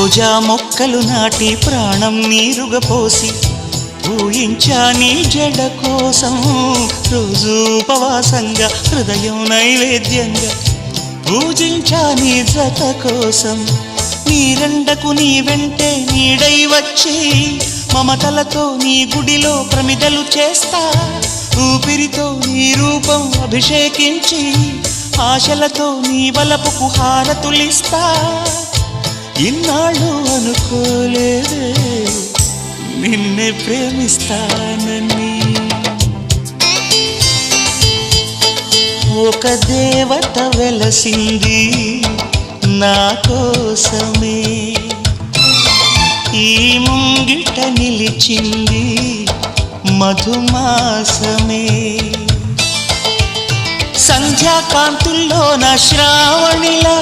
రోజా మొక్కలు నాటి ప్రాణం నీరుగా పోసి ఊహించా నీ జడ కోసం రోజు ఉపవాసంగా హృదయం నైవేద్యంగా పూజించా నీ జత కోసం నీరెండకు నీ వెంటే నీడై వచ్చి మమతలతో నీ గుడిలో ప్రమిదలు చేస్తా ఊపిరితో నీ రూపం అభిషేకించి ఆశలతో నీ వలపుకు హారతులిస్తా ఇన్నాళ్ళు అనుకోలేదే నిన్నే ప్రేమిస్తానని ఒక దేవత వెలసింది నా కోసమే ఈ ముంగిట నిలిచింది మధుమాసమే సంధ్యాకాంతుల్లో నా శ్రావణిలా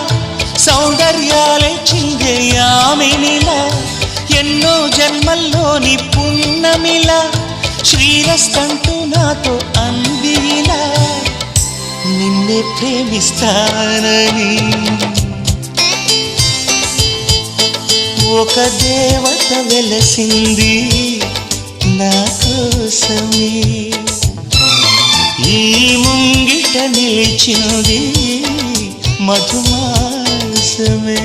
సౌందర్యాలే చిందే యామినిలా ఎన్నో జన్మల్లోని పున్నమిలా శ్రీరస్తంటూ నాతో అందిలా నిన్నే ప్రేమిస్తానని ఒక దేవత వెలసింది నా కోసమే ఈ ముంగిట నిలిచింది మధుమాసమే